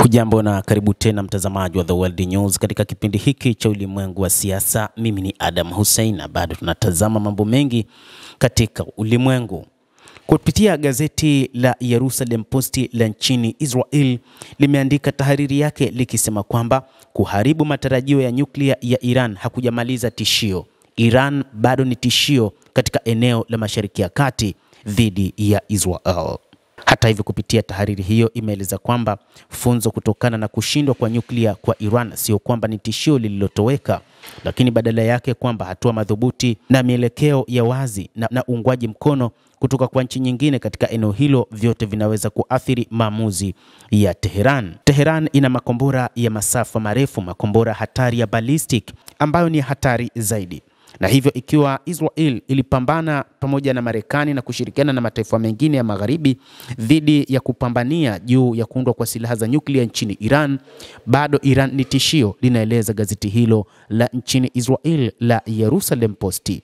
Hujambo na karibu tena mtazamaji wa The World News katika kipindi hiki cha ulimwengu wa siasa. Mimi ni Adam Hussein na bado tunatazama mambo mengi katika ulimwengu. Kupitia gazeti la Jerusalem Post la nchini Israel limeandika tahariri yake likisema kwamba kuharibu matarajio ya nyuklia ya Iran hakujamaliza tishio. Iran bado ni tishio katika eneo la Mashariki ya Kati dhidi ya Israel. Hata hivyo, kupitia tahariri hiyo imeeleza kwamba funzo kutokana na kushindwa kwa nyuklia kwa Iran sio kwamba ni tishio lililotoweka, lakini badala yake kwamba hatua madhubuti na mielekeo ya wazi na uungwaji mkono kutoka kwa nchi nyingine katika eneo hilo vyote vinaweza kuathiri maamuzi ya Tehran. Tehran ina makombora ya masafa marefu, makombora hatari ya ballistic ambayo ni hatari zaidi. Na hivyo ikiwa Israel ilipambana pamoja na Marekani na kushirikiana na mataifa mengine ya magharibi dhidi ya kupambania juu ya kuundwa kwa silaha za nyuklia nchini Iran, bado Iran ni tishio, linaeleza gazeti hilo la nchini Israel la Jerusalem Post.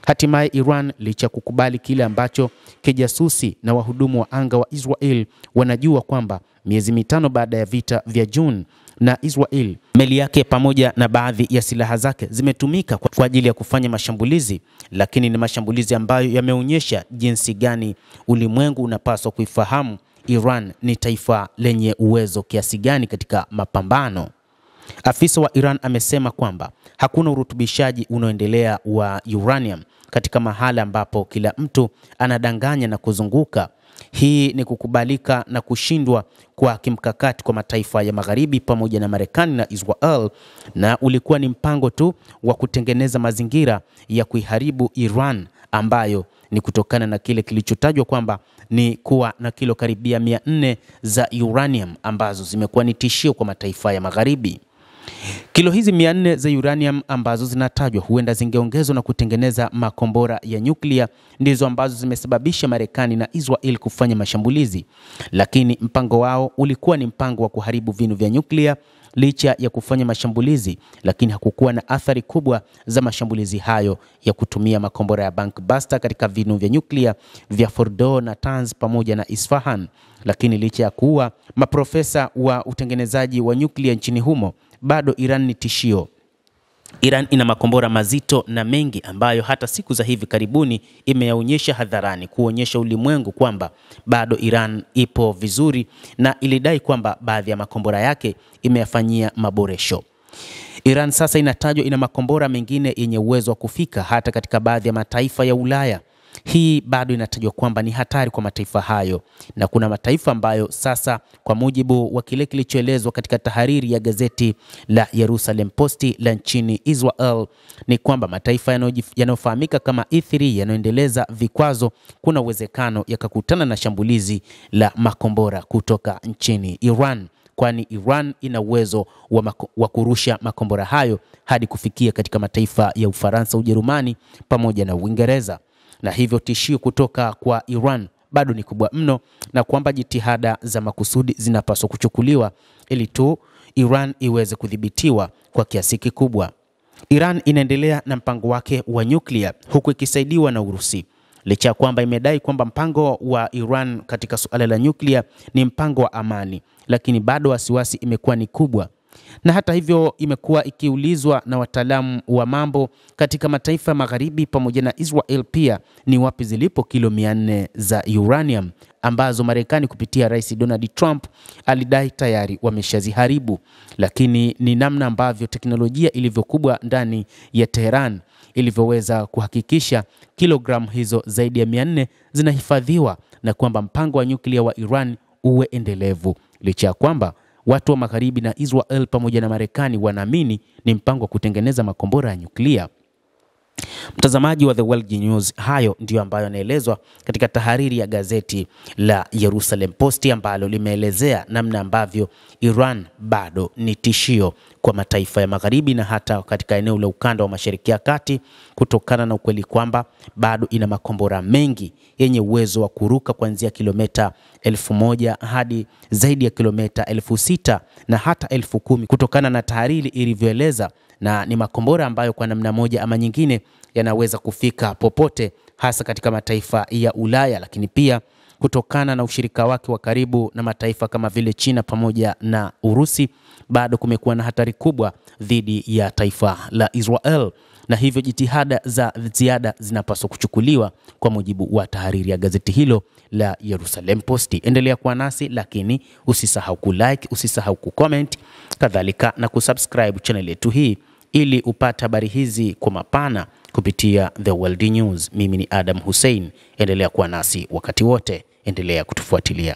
Hatimaye Iran, licha kukubali kile ambacho kijasusi na wahudumu wa anga wa Israel wanajua kwamba miezi mitano baada ya vita vya June na Israel, meli yake pamoja na baadhi ya silaha zake zimetumika kwa ajili ya kufanya mashambulizi, lakini ni mashambulizi ambayo yameonyesha jinsi gani ulimwengu unapaswa kuifahamu Iran ni taifa lenye uwezo kiasi gani katika mapambano. Afisa wa Iran amesema kwamba hakuna urutubishaji unaoendelea wa uranium katika mahala ambapo kila mtu anadanganya na kuzunguka. Hii ni kukubalika na kushindwa kwa kimkakati kwa mataifa ya magharibi pamoja na Marekani na Israel, na ulikuwa ni mpango tu wa kutengeneza mazingira ya kuiharibu Iran, ambayo ni kutokana na kile kilichotajwa kwamba ni kuwa na kilo karibia 400 za uranium ambazo zimekuwa ni tishio kwa mataifa ya magharibi. Kilo hizi 400 za uranium ambazo zinatajwa huenda zingeongezwa na kutengeneza makombora ya nyuklia ndizo ambazo zimesababisha Marekani na Israel kufanya mashambulizi, lakini mpango wao ulikuwa ni mpango wa kuharibu vinu vya nyuklia. Licha ya kufanya mashambulizi, lakini hakukuwa na athari kubwa za mashambulizi hayo ya kutumia makombora ya Buster katika vinu vya nyuklia vya Fordo, Natanz pamoja na Isfahan. Lakini licha ya kuwa maprofesa wa utengenezaji wa nyuklia nchini humo, bado Iran ni tishio. Iran ina makombora mazito na mengi ambayo hata siku za hivi karibuni imeyaonyesha hadharani kuonyesha ulimwengu kwamba bado Iran ipo vizuri, na ilidai kwamba baadhi ya makombora yake imeyafanyia maboresho. Iran sasa inatajwa ina makombora mengine yenye uwezo wa kufika hata katika baadhi ya mataifa ya Ulaya. Hii bado inatajwa kwamba ni hatari kwa mataifa hayo, na kuna mataifa ambayo sasa, kwa mujibu wa kile kilichoelezwa katika tahariri ya gazeti la Jerusalem Post la nchini Israel, ni kwamba mataifa yanayofahamika kama E3 yanayoendeleza vikwazo, kuna uwezekano yakakutana na shambulizi la makombora kutoka nchini Iran, kwani Iran ina uwezo wa kurusha makombora hayo hadi kufikia katika mataifa ya Ufaransa, Ujerumani pamoja na Uingereza. Na hivyo tishio kutoka kwa Iran bado ni kubwa mno, na kwamba jitihada za makusudi zinapaswa kuchukuliwa ili tu Iran iweze kudhibitiwa kwa kiasi kikubwa. Iran inaendelea na mpango wake wa nyuklia huku ikisaidiwa na Urusi. Licha ya kwamba imedai kwamba mpango wa Iran katika suala la nyuklia ni mpango wa amani, lakini bado wasiwasi imekuwa ni kubwa. Na hata hivyo imekuwa ikiulizwa na wataalamu wa mambo katika mataifa ya magharibi pamoja na Israel pia, ni wapi zilipo kilo 400 za uranium ambazo Marekani kupitia Rais Donald Trump alidai tayari wameshaziharibu. Lakini ni namna ambavyo teknolojia ilivyokubwa ndani ya Tehran ilivyoweza kuhakikisha kilogramu hizo zaidi ya 400 zinahifadhiwa, na kwamba mpango wa nyuklia wa Iran uwe endelevu, licha ya kwamba watu wa magharibi na Israel pamoja na Marekani wanaamini ni mpango wa kutengeneza makombora ya nyuklia. Mtazamaji wa The World News, hayo ndio ambayo yanaelezwa katika tahariri ya gazeti la Jerusalem Post ambalo limeelezea namna ambavyo Iran bado ni tishio kwa mataifa ya magharibi na hata katika eneo la ukanda wa Mashariki ya Kati, kutokana na ukweli kwamba bado ina makombora mengi yenye uwezo wa kuruka kuanzia kilomita 1000 hadi zaidi ya kilomita 6000 na hata 10000 kutokana na tahariri ilivyoeleza, na ni makombora ambayo kwa namna moja ama nyingine yanaweza kufika popote, hasa katika mataifa ya Ulaya, lakini pia kutokana na ushirika wake wa karibu na mataifa kama vile China pamoja na Urusi, bado kumekuwa na hatari kubwa dhidi ya taifa la Israel, na hivyo jitihada za ziada zinapaswa kuchukuliwa, kwa mujibu wa tahariri ya gazeti hilo la Jerusalem Post. Endelea kuwa nasi, lakini usisahau kulike, usisahau kucomment, kadhalika na kusubscribe channel yetu hii ili upate habari hizi kwa mapana kupitia The World News. Mimi ni Adam Hussein. Endelea kuwa nasi wakati wote, endelea kutufuatilia.